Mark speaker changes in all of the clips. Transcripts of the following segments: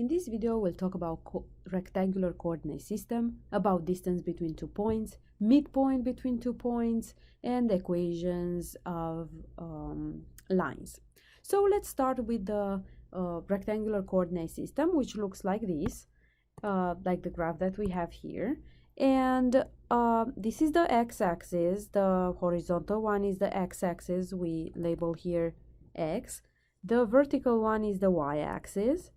Speaker 1: In this video, we'll talk about rectangular coordinate system, about distance between 2 points, midpoint between 2 points, and equations of lines. So let's start with the rectangular coordinate system, which looks like this, like the graph that we have here. And this is the x-axis. The horizontal one is the x-axis. We label here x. The vertical one is the y-axis.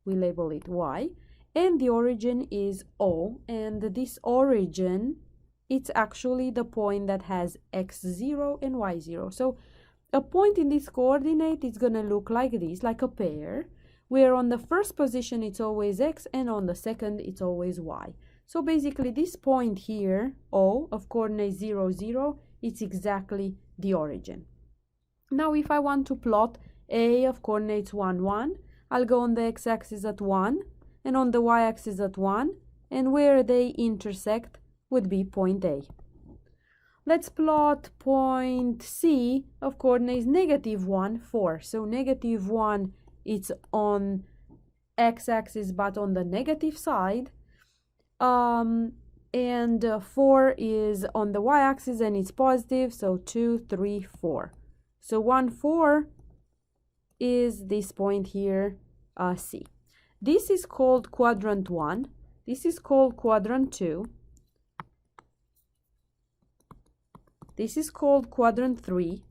Speaker 1: We label it y. And the origin is O. And this origin, it's actually the point that has x0 and y0. So a point in this coordinate is going to look like this, like a pair, where on the first position it's always x and on the second it's always y. So basically this point here, O, of coordinate 0, 0, it's exactly the origin. Now if I want to plot A of coordinates 1, 1, I'll go on the x-axis at 1 and on the y-axis at 1, and where they intersect would be point A. Let's plot point C of coordinates negative 1, 4. So negative 1, it's on x-axis but on the negative side. And 4 is on the y-axis and it's positive, so 2, 3, 4. So 1, 4 is this point here, C. This is called quadrant 1. This is called quadrant 2. This is called quadrant 3.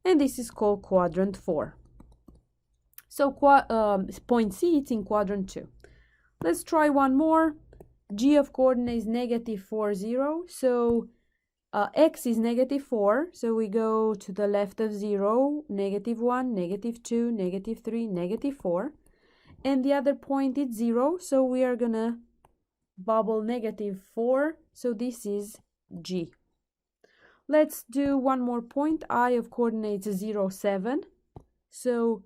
Speaker 1: And this is called quadrant 4. So point C, it's in quadrant 2. Let's try one more. G of coordinates negative 4, 0. So x is negative 4. So we go to the left of 0, negative 1, negative 2, negative 3, negative 4. And the other point is 0. So we are going to bubble negative 4. So this is G. Let's do one more point. I of coordinates 0, 7. So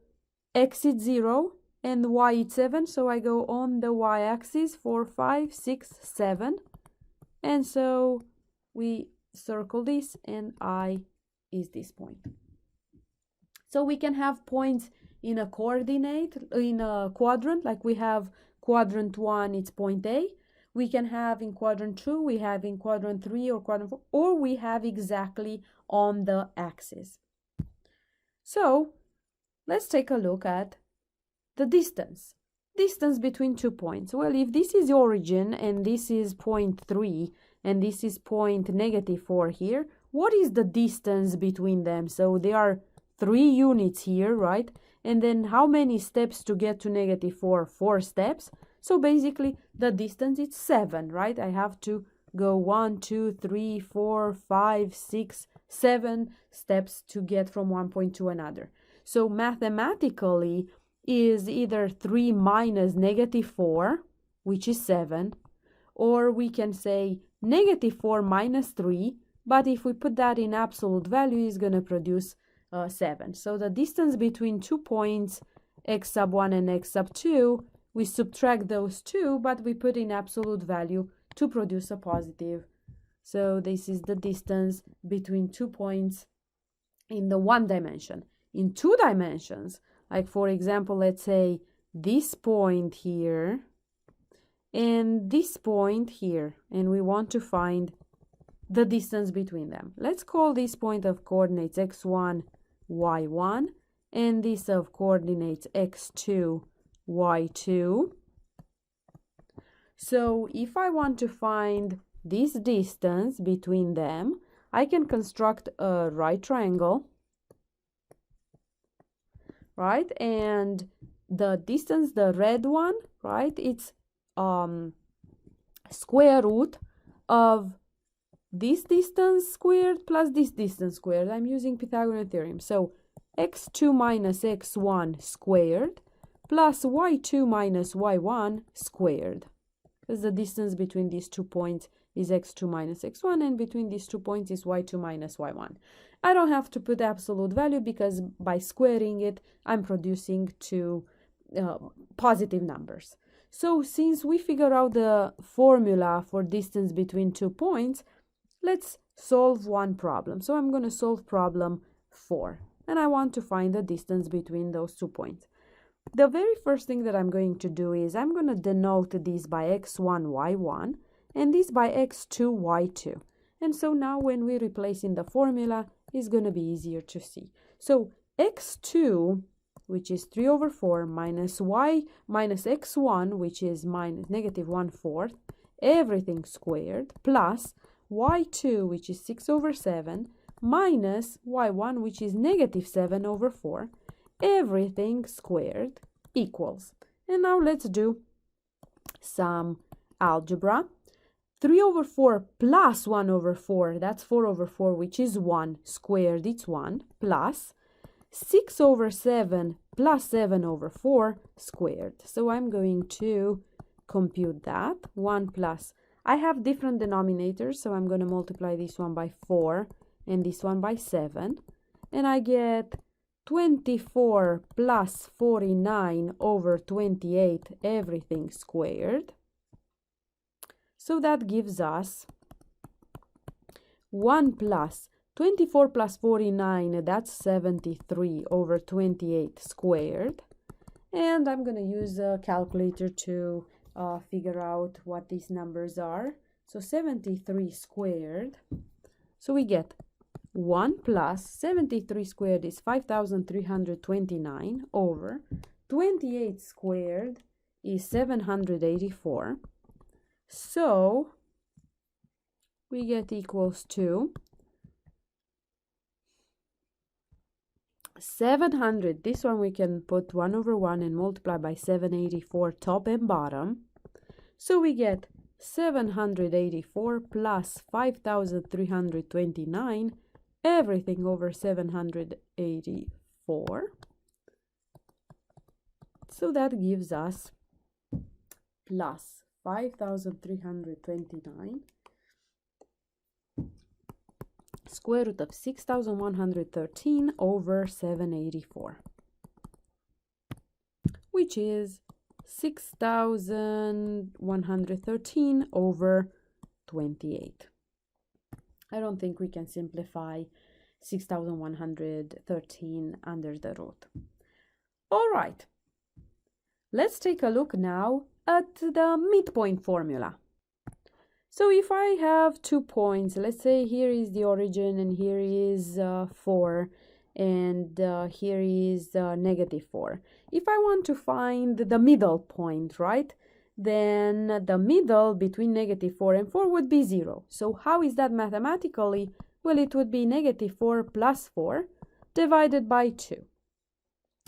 Speaker 1: x is 0. And y is 7, so I go on the y-axis 4, 5, 6, 7. And so we circle this, and I is this point. So we can have points in a coordinate, in a quadrant, like we have quadrant 1, it's point A. We can have in quadrant 2, we have in quadrant 3 or quadrant 4, or we have exactly on the axis. So let's take a look at the distance between 2 points. Well, if this is origin and this is point 3 and this is point negative 4 here, what is the distance between them? So there are 3 units here, right? And then how many steps to get to negative 4? 4 steps. So basically the distance is 7, right? I have to go 1, 2, 3, 4, 5, 6, 7 steps to get from one point to another. So mathematically, is either 3 minus negative 4, which is 7, or we can say negative 4 minus 3, but if we put that in absolute value, it's going to produce 7. So the distance between 2 points, x sub 1 and x sub 2, we subtract those two, but we put in absolute value to produce a positive. So this is the distance between 2 points in the 1 dimension. In 2 dimensions, like for example, let's say this point here and this point here, and we want to find the distance between them. Let's call this point of coordinates x1, y1, and this of coordinates x2, y2. So if I want to find this distance between them, I can construct a right triangle. Right, and the distance, the red one, right, it's square root of this distance squared plus this distance squared. I'm using Pythagorean theorem. So x2 minus x1 squared plus y2 minus y1 squared. Because the distance between these 2 points is x2 minus x1, and between these 2 points is y2 minus y1. I don't have to put absolute value because by squaring it, I'm producing 2 positive numbers. So since we figure out the formula for distance between 2 points, let's solve one problem. So I'm going to solve problem 4, and I want to find the distance between those 2 points. the very first thing that I'm going to do is I'm going to denote this by x1, y1, and this by x2, y2. And so now when we replace in the formula, it's going to be easier to see. So x2, which is 3 over 4, minus y minus x1, which is minus negative 1/4, everything squared, plus y2, which is 6 over 7, minus y1, which is negative 7 over 4, everything squared, equals. And now let's do some algebra. 3 over 4 plus 1 over 4, that's 4 over 4, which is 1, squared, it's 1, plus 6 over 7 plus 7 over 4 squared. So I'm going to compute that. 1 plus, I have different denominators, so I'm going to multiply this one by 4 and this one by 7. And I get 24 plus 49 over 28, everything squared. So that gives us 1 plus 24 plus 49, that's 73 over 28 squared. And I'm going to use a calculator to figure out what these numbers are. So 73 squared. So we get 1 plus 73 squared is 5,329 over 28 squared is 784. So we get equals to 700. This one we can put 1 over 1 and multiply by 784 top and bottom. So we get 784 plus 5,329, everything over 784. So that gives us plus 5,329 square root of 6,113 over 784, which is 6,113 over 28. I don't think we can simplify 6,113 under the root. All right, let's take a look now at the midpoint formula. So if I have 2 points, let's say here is the origin and here is 4 and here is negative 4. If I want to find the middle point, right, then the middle between negative 4 and 4 would be 0. So how is that mathematically? Well, it would be negative 4 plus 4 divided by 2.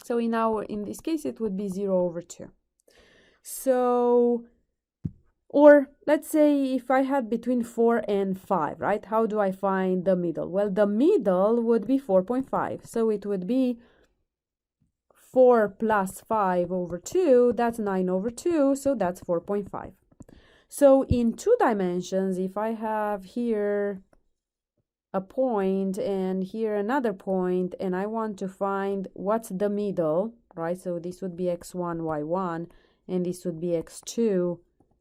Speaker 1: So in this case, it would be 0 over 2. So, or let's say if I had between 4 and 5, right? How do I find the middle? Well, the middle would be 4.5. So it would be 4 plus 5 over 2, that's 9 over 2, so that's 4.5. So in 2 dimensions, if I have here a point and here another point, and I want to find what's the middle, right? So this would be x1, y1, and this would be x2,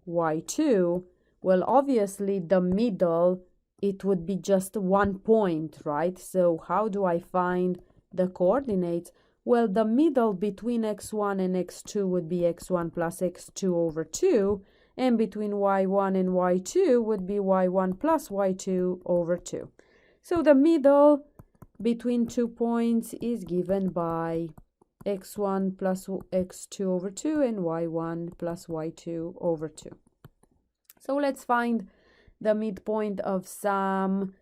Speaker 1: y2. Well, obviously the middle, it would be just 1 point, right? So how do I find the coordinates? Well, the middle between x1 and x2 would be x1 plus x2 over 2, and between y1 and y2 would be y1 plus y2 over 2. So the middle between 2 points is given by x1 plus x2 over 2 and y1 plus y2 over 2. So let's find the midpoint of some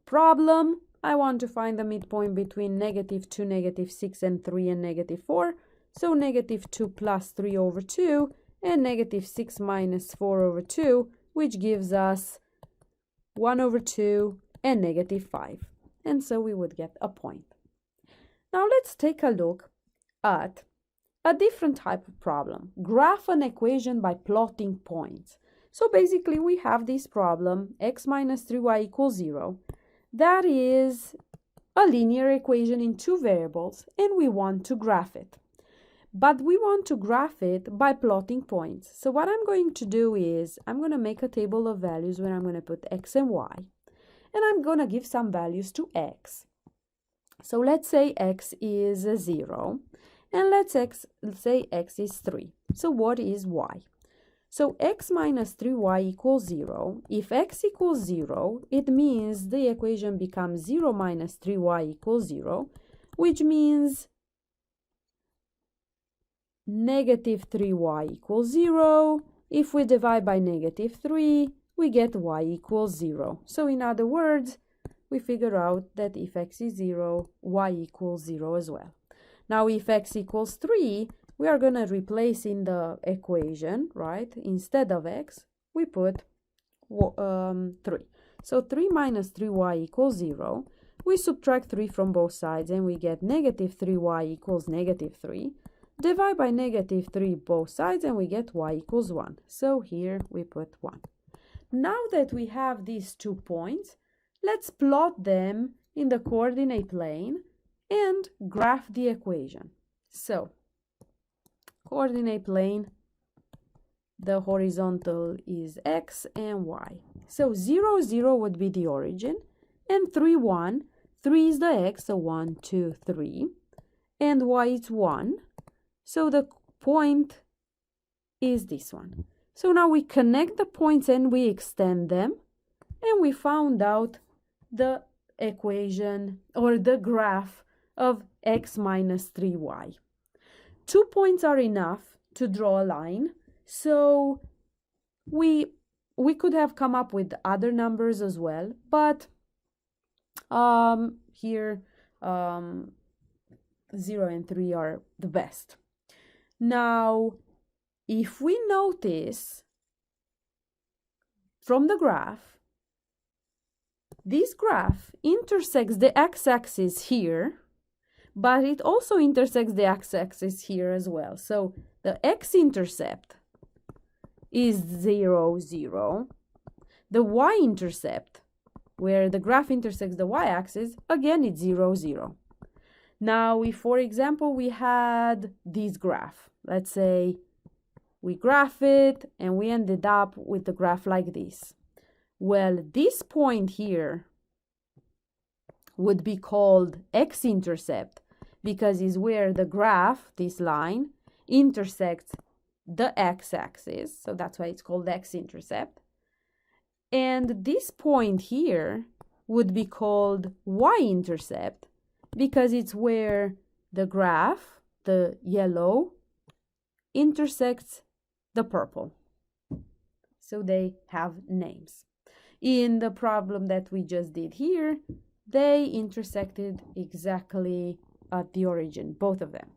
Speaker 1: problem. I want to find the midpoint between negative 2, negative 6, and 3, and negative 4. So negative 2 plus 3 over 2, and negative 6 minus 4 over 2, which gives us 1 over 2 and negative 5. And so we would get a point. Now let's take a look at a different type of problem. Graph an equation by plotting points. So basically we have this problem, x minus 3y equals 0. That is a linear equation in 2 variables, and we want to graph it. But we want to graph it by plotting points. So what I'm going to do is I'm going to make a table of values where I'm going to put x and y, and I'm going to give some values to x. So let's say x is 0, And let's say x is 3. So what is y? So x minus 3y equals 0. If x equals 0, it means the equation becomes 0 minus 3y equals 0, which means negative 3y equals 0. If we divide by negative 3, we get y equals 0. So in other words, we figure out that if x is 0, y equals 0 as well. Now if x equals 3, we are going to replace in the equation, right? Instead of x, we put 3. So 3 minus 3y equals 0. We subtract 3 from both sides and we get negative 3y equals negative 3. Divide by negative 3 both sides and we get y equals 1. So here we put 1. Now that we have these 2 points, let's plot them in the coordinate plane and graph the equation. So, coordinate plane, the horizontal is x and y. So 0, 0 would be the origin, and 3, 1. 3 is the x, so 1, 2, 3. And y is 1. So the point is this one. So now we connect the points and we extend them, and we found out the equation or the graph of x minus 3y. 2 points are enough to draw a line, so we could have come up with other numbers as well, but here 0 and 3 are the best. Now, if we notice from the graph, this graph intersects the x-axis here, but it also intersects the x-axis here as well. So the x-intercept is 0, 0. The y-intercept, where the graph intersects the y-axis, again it's 0, 0. Now, if, for example, we had this graph, let's say we graph it and we ended up with the graph like this. Well, this point here would be called x-intercept because it's where the graph, this line, intersects the x-axis. So that's why it's called x-intercept. And this point here would be called y-intercept because it's where the graph, the yellow, intersects the purple. So they have names. In the problem that we just did here, they intersected exactly at the origin, both of them.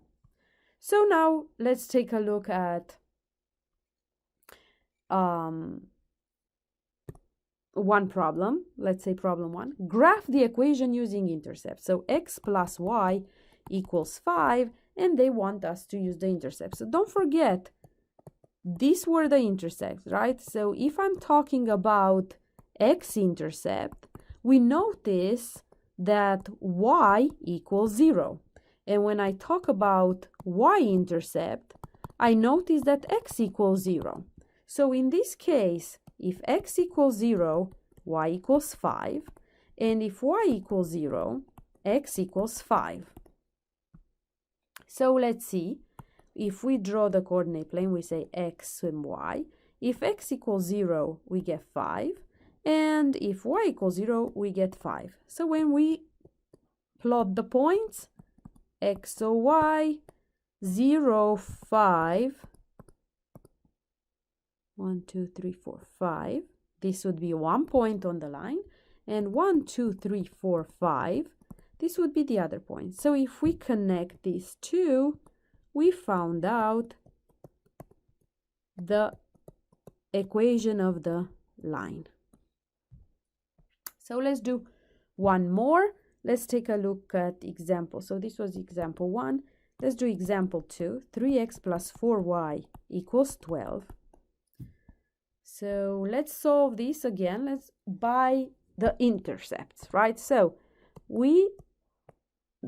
Speaker 1: So now let's take a look at one problem. Let's say problem 1. Graph the equation using intercepts. So x plus y equals 5, and they want us to use the intercepts. So don't forget, these were the intercepts, right? So if I'm talking about x-intercept, we notice that y equals 0. And when I talk about y-intercept, I notice that x equals 0. So in this case, if x equals 0, y equals 5. And if y equals 0, x equals 5. So let's see. If we draw the coordinate plane, we say x and y. If x equals 0, we get 5. And if y equals 0, we get 5. So when we plot the points, x or y, 0, 5, 1, 2, 3, 4, 5. This would be 1 point on the line. And 1, 2, 3, 4, 5. This would be the other point. So if we connect these two, we found out the equation of the line. So let's do one more. Let's take a look at example. So this was example 1. Let's do example 2. 3x plus 4y equals 12. So let's solve this again. Let's by the intercepts, right? So we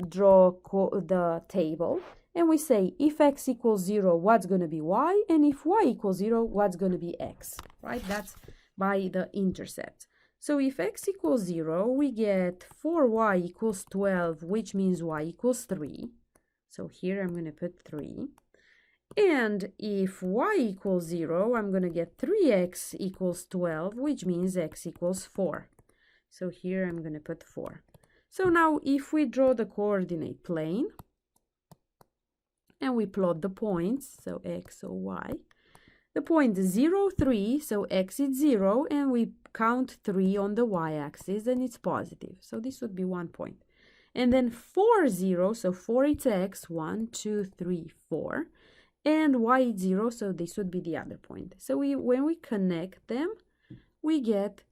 Speaker 1: draw the table and we say if x equals 0, what's going to be y? And if y equals 0, what's going to be x, right? That's by the intercept. So if x equals 0, we get 4y equals 12, which means y equals 3. So here I'm going to put 3. And if y equals 0, I'm going to get 3x equals 12, which means x equals 4. So here I'm going to put 4. So now if we draw the coordinate plane and we plot the points, so x or y, the point is 0, 3, so x is 0, and we count 3 on the y-axis, and it's positive. So this would be 1 point. And then 4, 0, so 4 is x, 1, 2, 3, 4. And y is 0, so this would be the other point. So when we connect them, we get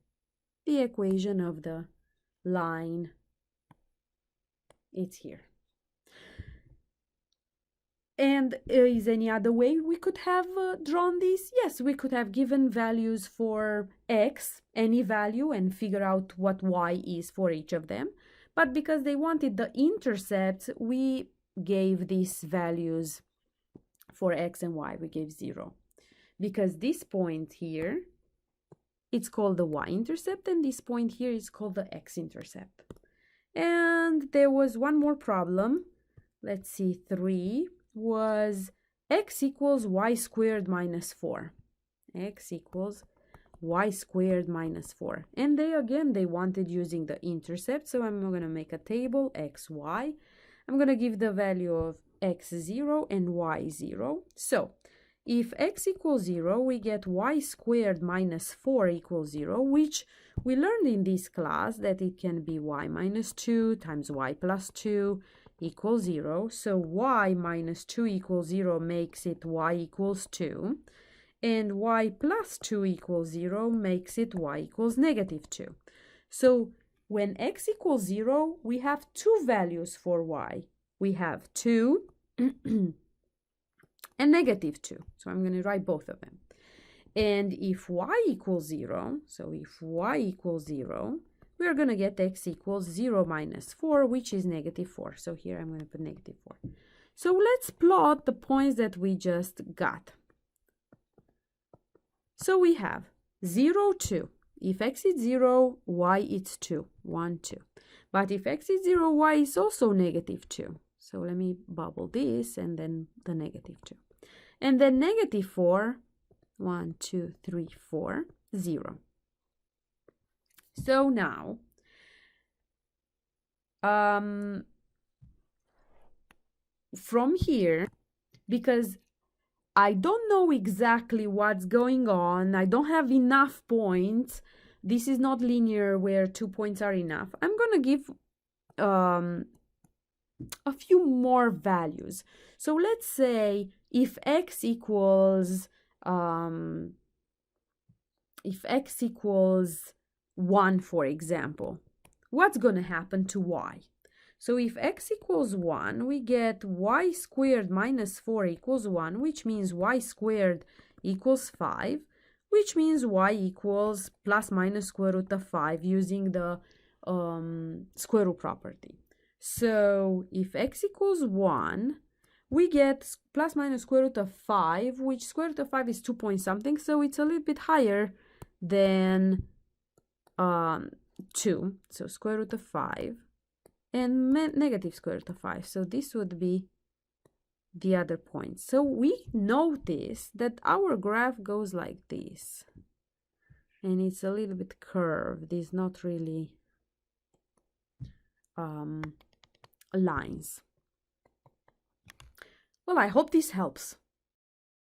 Speaker 1: the equation of the line. It's here. And is any other way we could have drawn this? Yes, we could have given values for x, any value, and figure out what y is for each of them. But because they wanted the intercepts, we gave these values for x and y. We gave 0. Because this point here, it's called the y-intercept, and this point here is called the x-intercept. And there was one more problem. Let's see, 3 was x equals y squared minus 4. X equals y squared minus 4. And they wanted using the intercept, so I'm going to make a table, x, y. I'm going to give the value of x0 and y0. So if x equals 0, we get y squared minus 4 equals 0, which we learned in this class that it can be y minus 2 times y plus 2 equals 0. So y minus 2 equals 0 makes it y equals 2. And y plus 2 equals 0 makes it y equals negative 2. So when x equals 0, we have two values for y. We have 2 and negative 2. So I'm going to write both of them. And if y equals 0, so if y equals 0, we are going to get x equals 0 minus 4, which is negative 4. So here I'm going to put negative 4. So let's plot the points that we just got. So we have 0, 2. If x is 0, y is 2. 1, 2. But if x is 0, y is also negative 2. So let me bubble this and then the negative 2. And then negative 4, 1, 2, 3, 4, 0. So now, from here, because I don't know exactly what's going on, I don't have enough points, this is not linear where 2 points are enough, I'm going to give a few more values. So let's say if x equals 1, for example, what's going to happen to y? So if x equals 1, we get y squared minus 4 equals 1, which means y squared equals 5, which means y equals plus minus square root of 5 using the square root property. So if x equals 1, we get plus minus square root of 5, which square root of 5 is 2 point something, so it's a little bit higher than 2. So square root of 5 and negative square root of 5. So this would be the other point. So we notice that our graph goes like this. And it's a little bit curved. It's not really lines. Well, I hope this helps.